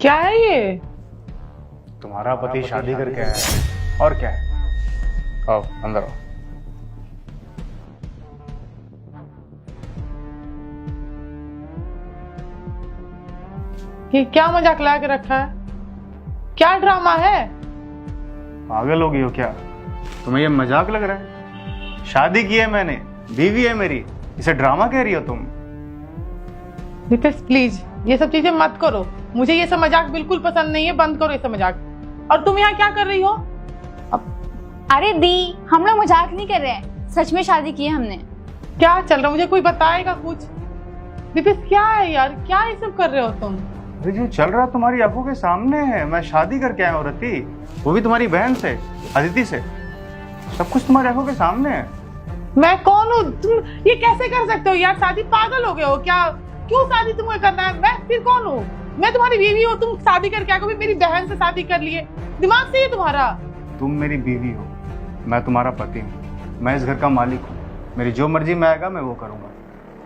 क्या है ये? तुम्हारा पति शादी करके आया है और क्या है। आओ अंदर आओ। ये क्या मजाक ला के रखा है? क्या ड्रामा है? पागल हो गई हो क्या? तुम्हें ये मजाक लग रहा है? शादी की है मैंने, बीवी है मेरी, इसे ड्रामा कह रही हो तुम? दीपेश प्लीज ये सब चीजें मत करो, मुझे ये सब मजाक बिल्कुल पसंद नहीं है। बंद करो ये सब मजाक। और तुम यहाँ क्या कर रही हो? अरे दी, हम लोग मजाक नहीं कर रहे हैं, सच में शादी की है हमने। क्या चल रहा है? मुझे कोई बताएगा कुछ? दीपेश क्या है यार, क्या ये सब कर रहे हो तुम? अरे जो चल रहा तुम्हारी आंखों के सामने है। मैं शादी करके आया हूँ रति, वो भी तुम्हारी बहन से, अदिति से। सब कुछ तुम्हारी आंखों के सामने है। मैं कौन हूँ? तुम ये कैसे कर सकते हो यार? शादी पागल हो गए हो क्या? क्यों शादी तुम्हें करना है? मैं फिर कौन हूँ? मैं तुम्हारी बीवी हूँ, तुम शादी करके आगे मेरी बहन से शादी कर लिए। दिमाग सही है तुम्हारा? तुम मेरी बीवी हो, मैं तुम्हारा पति हूँ, मैं इस घर का मालिक हूँ। मेरी जो मर्जी में आएगा मैं वो करूँगा।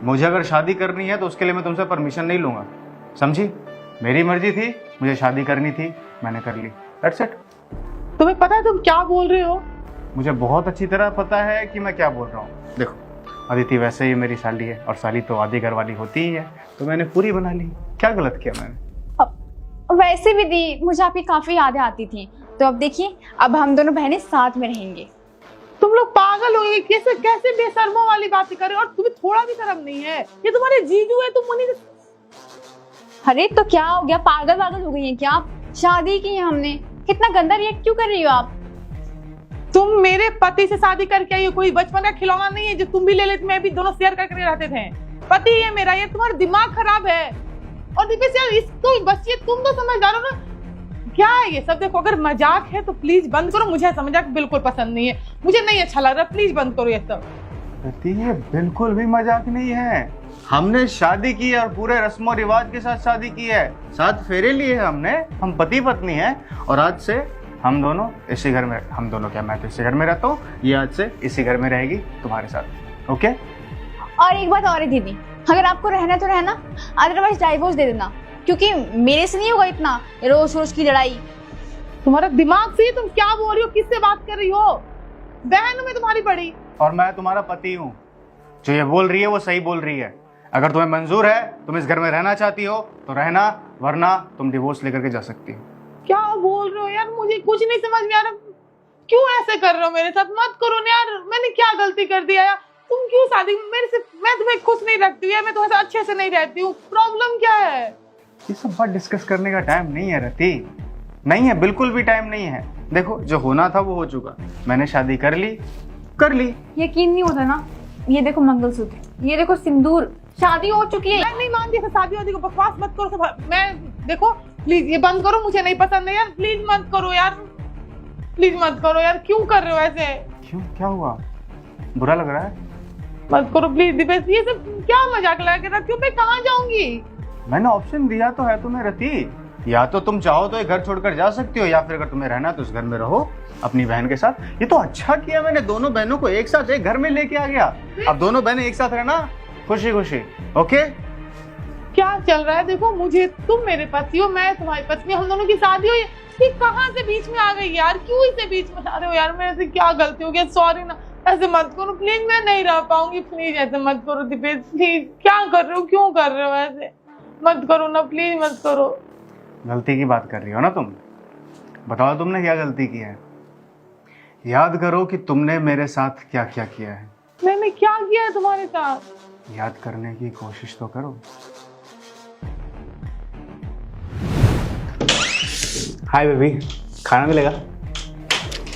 मुझे अगर शादी करनी है तो उसके लिए मैं तुमसे परमिशन नहीं लूंगा, समझी? मेरी मर्जी थी, मुझे शादी करनी थी, मैंने कर ली। That's it. तुम्हें पता है तुम क्या बोल रहे हो? मुझे बहुत अच्छी तरह पता है कि मैं क्या बोल रहा हूँ। देखो अदिति वैसे ही मेरी साली है और साली तो आधी घर वाली होती ही है, तो मैंने पूरी बना ली। क्या गलत किया मैंने? वैसे भी दी, मुझे आपकी काफी यादें आती थी, तो अब देखिए, अब हम दोनों बहनें साथ में रहेंगे। तुम लोग पागल हो गए, कैसे कैसे बेशर्मों वाली बातें कर रहे हो? और तुम्हें थोड़ा भी शर्म नहीं है? ये तुम्हारे जीजू है, तुम उन्हीं। अरे तो क्या हो गया, पागल पागल हो गई हैं क्या आप? शादी की है हमने, कितना गंदा रिएक्ट क्यों कर रही हो आप? तुम मेरे पति से शादी करके आई हो, कोई बचपन का खिलौना नहीं है जो तुम भी ले लेते, मैं भी, दोनों शेयर करके रहते थे। पति है मेरा, ये तुम्हारा दिमाग खराब है। और दीपेश यार इसको बस, ये तुम तो समझदार हो ना? क्या है ये सब? देखो अगर मजाक है तो प्लीज बंद करो, मुझे ऐसा मजाक बिल्कुल पसंद नहीं है, मुझे नहीं अच्छा लग रहा, प्लीज बंद करो ये सब। ये बिल्कुल भी मजाक नहीं है। हमने शादी की है और पूरे रस्मों रिवाज के साथ शादी की है, 7 फेरे लिए हमने, हम पति पत्नी हैं। और आज से हम दोनों इसी घर में, हम दोनों क्या, मैं तो इसी घर में रहता हूँ, ये आज से इसी घर में रहेगी तुम्हारे साथ। ओके? और एक बात और है दीदी, अगर आपको रहना तो रहना, अदरवाइज डाइवोर्स दे देना, क्योंकि मेरे से नहीं होगा इतना रोज रोज की लड़ाई। तुम्हारा दिमाग सही है? तुम क्या बोल रही हो? किससे बात कर रही हो? बहन में तुम्हारी बड़ी, और मैं तुम्हारा पति हूँ। जो ये बोल रही है वो सही बोल रही है। अगर तुम्हें मंजूर है, तुम इस घर में रहना चाहती हो तो रहना, वरना तुम डिवोर्स लेकर के जा सकती हो। क्या बोल रहे हो यार? मुझे कुछ नहीं समझ में आ रहा, क्यों ऐसे कर रहे हो मेरे साथ? मत करो ना यार, मैंने क्या गलती कर दिया यार? तुम क्यों शादी मेरे से, मैं तुम्हें खुश नहीं रखती हूँ यार, मैं तुम्हारे साथ अच्छे से नहीं रहती हूँ, प्रॉब्लम क्या है? ये सब बात डिस्कस करने का टाइम नहीं है रति, नहीं है, बिल्कुल भी टाइम नहीं है। देखो जो होना था वो हो चुका, मैंने शादी कर ली। यकीन नहीं होता ना, ये देखो मंगलसूत्र, ये देखो सिंदूर, शादी हो चुकी है। मैं नहीं मानती शादी वादी को, बकवास मत करो सब। मैं देखो प्लीज ये बंद करो, मुझे नहीं पसंद है यार, प्लीज मत करो यार, प्लीज मत करो यार। क्यों कर रहे हो ऐसे? क्यों, क्या हुआ? बुरा लग रहा है? मत करो प्लीज दीपेश, ये सब क्या मजाक लगा के? मैं कहाँ जाऊंगी? मैंने ऑप्शन दिया तो है तुम्हें रति, या तो तुम चाहो तो ये घर छोड़कर जा सकती हो, या फिर अगर तुम्हें रहना तो उस घर में रहो अपनी बहन के साथ। ये तो अच्छा किया मैंने, दोनों बहनों को एक साथ एक घर में लेके आ गया। अब दोनों बहनें एक साथ रहना, खुशी खुशी। ओके? क्या चल रहा है? देखो मुझे, तुम मेरे पति हो, मैं तुम्हारी पत्नी, हम दोनों की शादी हुई, ये कहाँ से बीच में आ गई यार? क्यों इसे बीच में ला रहे हो यार? मेरे से क्या गलती हो गई? सॉरी ना, ऐसे मत करो प्लीज, मैं नहीं रह पाऊंगी, प्लीज ऐसे मत करो दीपेश, प्लीज। क्या कर रहे हो? क्यों कर रहे हो ऐसे? मत करो ना, प्लीज मत करो। गलती की बात कर रही हो ना तुम? बताओ तुमने क्या गलती की है? याद करो कि तुमने मेरे साथ क्या क्या किया है। मैंने क्या किया है तुम्हारे साथ? याद करने की कोशिश तो करो। हाय बेबी, खाना मिलेगा?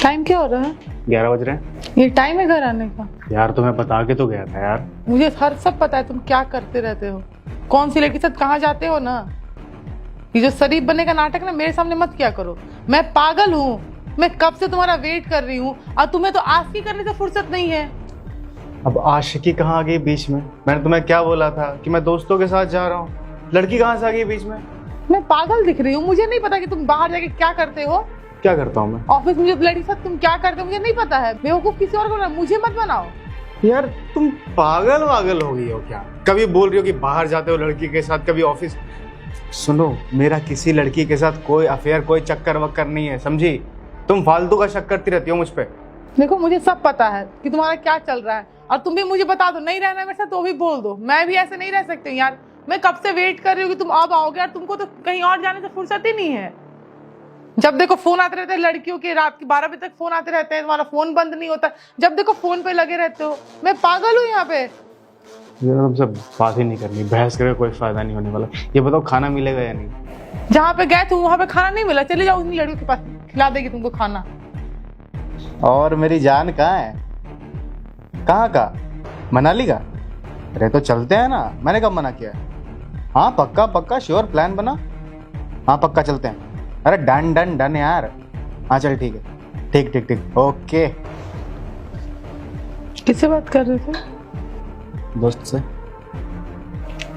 टाइम क्या हो रहा है? 11 बज रहे हैं। ये टाइम है घर आने का? यार तुम्हें बता के तो गया था यार। मुझे हर सब पता है तुम क्या करते रहते हो, कौन सी लड़की के साथ कहाँ जाते हो ना। ये जो शरीफ बनने का नाटक ना मेरे सामने मत किया करो। मैं पागल हूँ, मैं कब से तुम्हारा वेट कर रही हूँ, और तुम्हें तो आशिकी करने से फुर्सत नहीं है। अब आशिकी कहाँ आ गई बीच में? मैंने तुम्हें क्या बोला था कि मैं दोस्तों के साथ जा रहा हूँ, लड़की कहाँ से आ गई बीच में? मैं पागल दिख रही हूँ? मुझे नहीं पता कि तुम बाहर जाके क्या करते हो। क्या करता हूँ मैं? ऑफिस में जो लड़की साथ तुम क्या करते हो मुझे नहीं पता है। बेवकूफ किसी और को, मुझे मत बनाओ। यार तुम पागल वागल हो गई हो क्या? कभी बोल रही हो कि बाहर जाते हो लड़की के साथ, कभी ऑफिस। सुनो, मेरा किसी लड़की के साथ कोई अफेयर, कोई चक्कर वक्कर नहीं है, समझी? तुम फालतू का शक करती रहती हो मुझ पे। देखो मुझे सब पता है कि तुम्हारा क्या चल रहा है, और तुम भी मुझे बता दो, नहीं रहना मेरे साथ तो भी बोल दो। मैं भी ऐसे नहीं रह सकती यार, मैं कब से वेट कर रही हूँ कि तुम अब आओगे, और तुमको तो कहीं और जाने से फुर्सत ही नहीं है। जब देखो फोन आते रहते हैं लड़कियों के, रात के 12 बजे तक फोन आते रहते हैं, तुम्हारा फोन बंद नहीं होता, जब देखो फोन पे लगे रहते हो। मैं पागल हूँ यहाँ पे। तुमसे बात ही नहीं करनी, बहस करके कोई फायदा नहीं होने वाला। ये बताओ खाना मिलेगा या नहीं? जहाँ पे गए तुम वहां पे खाना नहीं मिला, चले जाओ उन लड़कियों के पास, खिला देगी तुमको खाना। और मेरी जान कहाँ है? कहाँ का? मनाली का? अरे तो चलते हैं ना, मैंने कब मना किया है? हाँ पक्का पक्का श्योर, प्लान बना। हाँ पक्का चलते हैं। अरे डन डन डन यार। हाँ चल ठीक है, ठीक ठीक ठीक, ओके। किससे बात कर रहे थे? दोस्त से।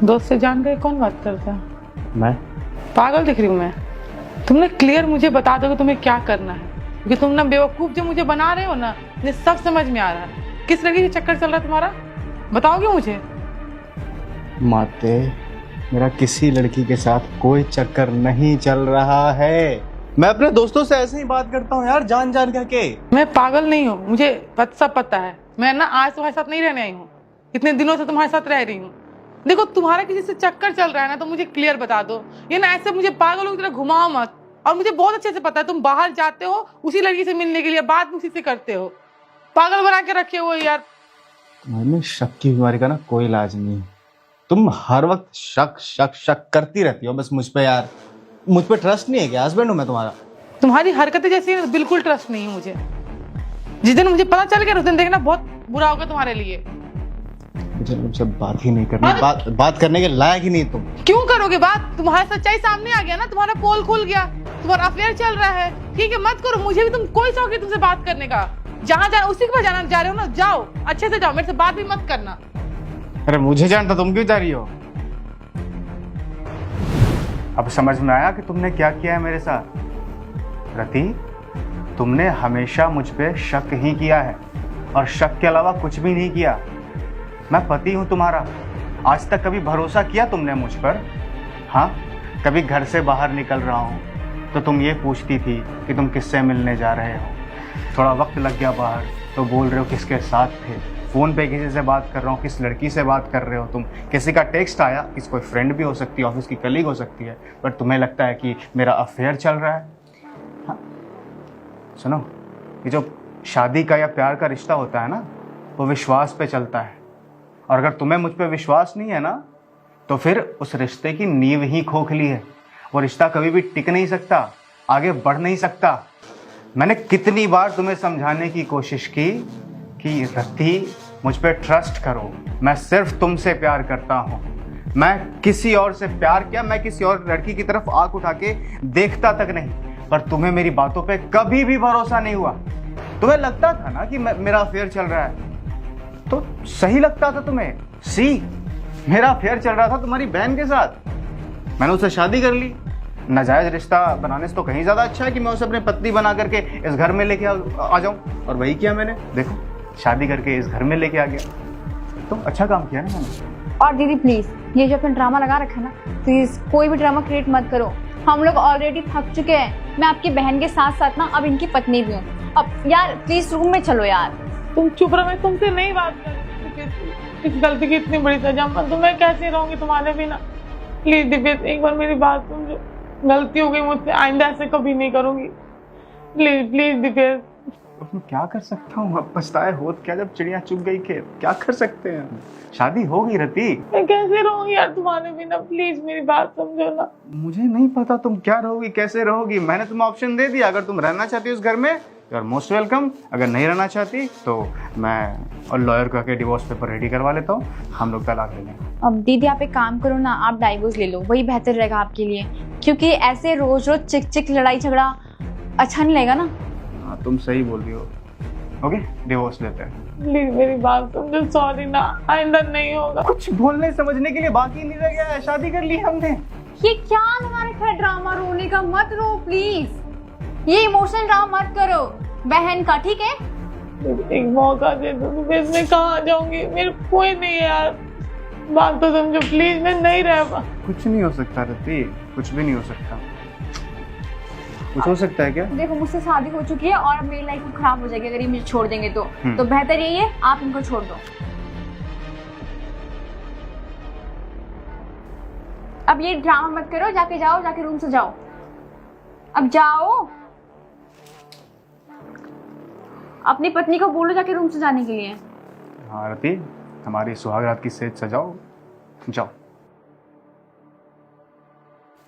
दोस्त से जान गए कौन बात करता है? मैं पागल दिख रही हूँ मैं? तुमने क्लियर मुझे बता दो कि तुम्हें क्या करना है, क्योंकि तुम ना बेवकूफ जो मुझे बना रहे हो ना, मुझे सब समझ में आ रहा है। किस लड़की से चक्कर चल रहा है तुम्हारा, बताओगे मुझे? माते, मेरा किसी लड़की के साथ कोई चक्कर नहीं चल रहा है। मैं अपने दोस्तों से ऐसे ही बात करता हूँ यार, जान जान करके। मैं पागल नहीं हूँ, मुझे सब पता है। मैं ना आज तुम्हारे साथ नहीं रहने आई हूँ, इतने दिनों से तुम्हारे साथ रह रही हूँ। देखो तुम्हारा किसी से चक्कर चल रहा है ना, तो मुझे क्लियर बता दो। ये ना ऐसे मुझे पागलों की तरह घुमाओ मत। और मुझे बहुत अच्छे से पता है तुम बाहर जाते हो उसी लड़की से मिलने के लिए, बात उसी से करते हो। पागल बना के रखे हो यार। तुम्हारे शक की बीमारी का ना कोई इलाज नहीं है। तुम हर वक्त शक शक शक करती रहती हो बस मुझ पे यार। मुझ पे ट्रस्ट नहीं है क्या? हस्बैंड हूं मैं तुम्हारा। तुम्हारी हरकतें जैसी है, बिल्कुल ट्रस्ट नहीं है मुझे। जिस दिन मुझे पता चल गया उस दिन देखना बहुत बुरा होगा तुम्हारे लिए। मुझे तुमसे बात ही नहीं करनी, बात करने के लायक ही नहीं तुम। क्यों करोगे बात? तुम्हारा सच्चाई सामने आ गया ना, तुम्हारा पोल खुल गया, तुम्हारा अफेयर चल रहा है। ठीक है मत करो, मुझे भी तुम कोई शौक नहीं तुमसे बात करने का। जहाँ जाना उसी के पास जाना जा रहे हो ना, जाओ अच्छे से जाओ, मेरे से बात भी मत करना। अरे मुझे जानता, तुम क्यों जा रही हो? अब समझ में आया कि तुमने क्या किया है मेरे साथ। रति, तुमने हमेशा मुझ पे शक ही किया है, और शक के अलावा कुछ भी नहीं किया। मैं पति हूं तुम्हारा। आज तक कभी भरोसा किया तुमने मुझ पर? हाँ, कभी घर से बाहर निकल रहा हूं तो तुम ये पूछती थी कि तुम किससे मिलने जा रहे हो। थोड़ा वक्त लग गया बाहर तो बोल रहे हो किसके साथ थे। फ़ोन पे किसी से बात कर रहा हूँ, किस लड़की से बात कर रहे हो तुम। किसी का टेक्स्ट आया, किसी कोई फ्रेंड भी हो सकती है, ऑफिस की कलीग हो सकती है, बट तुम्हें लगता है कि मेरा अफेयर चल रहा है। हाँ सुनो, ये जो शादी का या प्यार का रिश्ता होता है ना, वो विश्वास पे चलता है। और अगर तुम्हें मुझ पे विश्वास नहीं है ना, तो फिर उस रिश्ते की नींव ही खोखली है। वो रिश्ता कभी भी टिक नहीं सकता, आगे बढ़ नहीं सकता। मैंने कितनी बार तुम्हें समझाने की कोशिश की कि रति, मुझ पे ट्रस्ट करो, मैं सिर्फ तुमसे प्यार करता हूँ। मैं किसी और से प्यार किया, मैं किसी और लड़की की तरफ आंख उठा के देखता तक नहीं। पर तुम्हें मेरी बातों पे कभी भी भरोसा नहीं हुआ। तुम्हें लगता था ना कि मेरा अफेयर चल रहा है, तो सही लगता था तुम्हें। मेरा अफेयर चल रहा था तुम्हारी बहन के साथ। मैंने उससे शादी कर ली। नाजायज रिश्ता बनाने से तो कहीं ज्यादा अच्छा है कि मैं उसे अपनी पत्नी बना करके इस घर में लेके आ जाऊं। और वही किया मैंने। देखो, शादी करके इस घर में लेके आ गया। तो अच्छा काम किया ना मैंने। और दीदी प्लीज, ये जो अपना ड्रामा लगा रखा है ना, प्लीज कोई भी ड्रामा क्रिएट मत करो। हम लोग ऑलरेडी थक चुके हैं। मैं आपकी बहन के साथ साथ ना अब इनकी पत्नी भी हूँ। अब यार प्लीज रूम में चलो यार। तुम चुप रहो, मैं तुमसे नहीं बात कर रही। इस गलती की इतनी बड़ी सजा मत दो, मैं कैसे रहूंगी तुम्हारे बिना। प्लीज दिव्या, एक बार मेरी बात समझो। गलती हो गई मुझसे, आइंदा ऐसे कभी नहीं करूंगी। Please please Divya. मैं क्या कर सकता हूँ? अब पछताए होत क्या, जब चिड़िया चुग गई खेत। क्या कर सकते हैं? शादी होगी रति। मैं कैसे रहूंगी यार तुम्हारे बिना? प्लीज मेरी बात समझो ना। मुझे नहीं पता तुम क्या रहोगी, कैसे रहोगी। मैंने तुम्हें ऑप्शन दे दिया। अगर तुम रहना चाहती हो उस घर में, यू आर मोस्ट वेलकम। अगर नहीं रहना चाहती तो मैं और लॉयर को आके डिवोर्स पेपर रेडी करवा लेता हूँ, हम लोग तलाक ले लेंगे। अब दीदी आप एक काम करो ना, आप डाइवोर्स ले लो, वही बेहतर रहेगा आपके लिए। क्योंकि ऐसे रोज रोज चिक चिक लड़ाई झगड़ा अच्छा नहीं लगेगा ना। हाँ तुम सही बोल रही हो। ओके, डिवोर्स लेते हैं। प्लीज मेरी बात समझो। सॉरी ना, आइंदा नहीं होगा। कुछ बोलने समझने के लिए बाकी नहीं रह गया है। शादी कर ली हमने। ये क्या लगा रखा है ड्रामा? रोने का मत रो प्लीज। ये इमोशनल ड्रामा मत करो बहन का, ठीक है? एक मौका दे दो। मैं कहाँ जाऊंगी? मेरे कोई नहीं है यार। बात तो समझो प्लीज, मैं नहीं रह पा। कुछ नहीं हो सकता रति, कुछ भी नहीं हो सकता। कुछ हो सकता है क्या? देखो मुझसे शादी हो चुकी है और अब मेरी लाइफ खराब हो जाएगी अगर ये मुझे छोड़ देंगे तो बेहतर यही है आप इनको छोड़ दो। अब ये ड्रामा मत करो, जाके जाओ, जाके रूम से जाओ, अब जाओ। अपनी पत्नी को बोलो जाके रूम से जाने के लिए। हाँ रति, हमारी सुहागरात की सेज सजाओ, जाओ।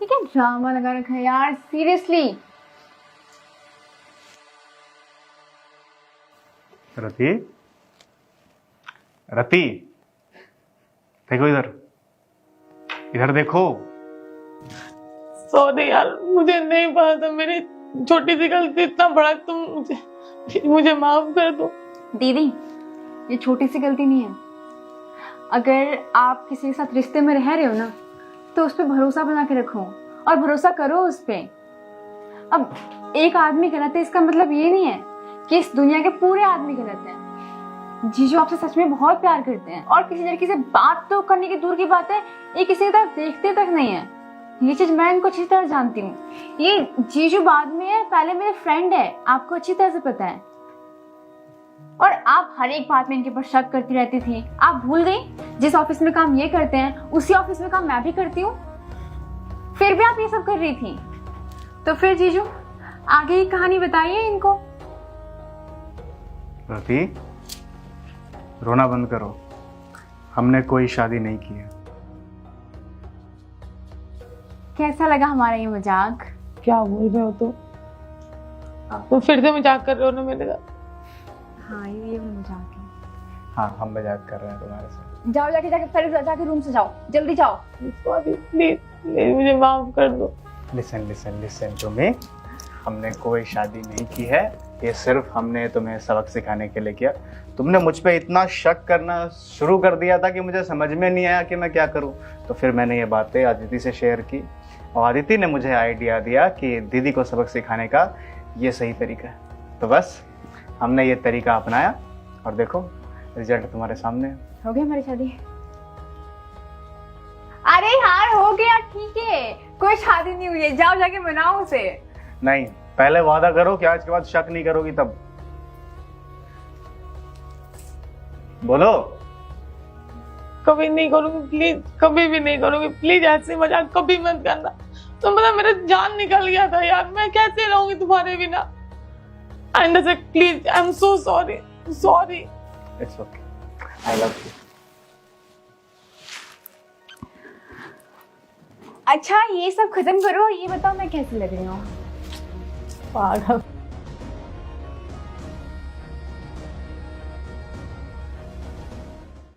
ये क्या ड्रामा लगा रखा है यार, सीरियसली। रति, रति, देखो इधर, इधर देखो। सॉरी यार, मुझे नहीं पता था, मेरी छोटी सी गलती इतना बड़ा, तुम मुझे माफ कर दो। दीदी ये छोटी सी गलती नहीं है। अगर आप किसी के साथ रिश्ते में रह रहे हो ना तो उस पर भरोसा बना के रखो और भरोसा करो उस पे। अब एक आदमी गलत है इसका मतलब ये नहीं है कि इस दुनिया के पूरे आदमी गलत हैं। जीजू आपसे सच में बहुत प्यार करते हैं और किसी लड़की से बात तो करने की दूर की बात है, ये किसी की तरफ देखते तक नहीं है। ये चीज मैं इनको अच्छी तरह जानती हूँ। ये जीजू बाद में है, पहले मेरे फ्रेंड है, आपको अच्छी तरह से पता है। और आप हर एक बात में इनके ऊपर शक करती रहती थी। आप भूल गई जिस ऑफिस में काम ये करते हैं उसी ऑफिस में काम मैं भी करती हूँ, फिर भी आप ये सब कर रही थी। तो फिर जीजू आगे की कहानी बताइए इनको। रति, रोना बंद करो, हमने कोई शादी नहीं की है। कैसा लगा हमारा ये मजाक? क्या बोल रहे हो तो फिर से मजाक कर रहे हो ना मेरे साथ? हाँ ये मजाक है। हाँ हम मजाक कर रहे हैं तुम्हारे साथ। जाओ जाके जाके रूम से जाओ, जल्दी जाओ। सॉरी, प्लीज मुझे माफ कर दो। Listen listen listen to me, हमने कोई शादी नहीं की है, ये सिर्फ हमने तुम्हें सबक सिखाने के लिए किया। तुमने मुझ पे इतना शक करना शुरू कर दिया था कि मुझे समझ में नहीं आया कि मैं क्या करूं। तो फिर मैंने ये बातें अदिति से शेयर की और अदिति ने मुझे आइडिया दिया कि दीदी को सबक सिखाने का ये सही तरीका है। तो बस हमने ये तरीका अपनाया और देखो रिजल्ट तुम्हारे सामने है। हो गई हमारी शादी? अरे यार हो गया, ठीक है, कोई शादी नहीं हुई है, जाओ जाके मनाओ उसे। नहीं, पहले वादा करो कि आज के बाद शक नहीं करोगी, तब बोलो। कभी नहीं करूंगी, प्लीज, कभी भी नहीं करूंगी, प्लीज ऐसे मजाक कभी मत करना। तुम पता मेरा जान निकल गया था यार, मैं कैसे रहूंगी तुम्हारे बिना। आइंदा से please, I am so sorry, sorry. It's okay, I love you. अच्छा ये सब खत्म करो, ये बताओ मैं कैसी लग रही हूँ? पागल।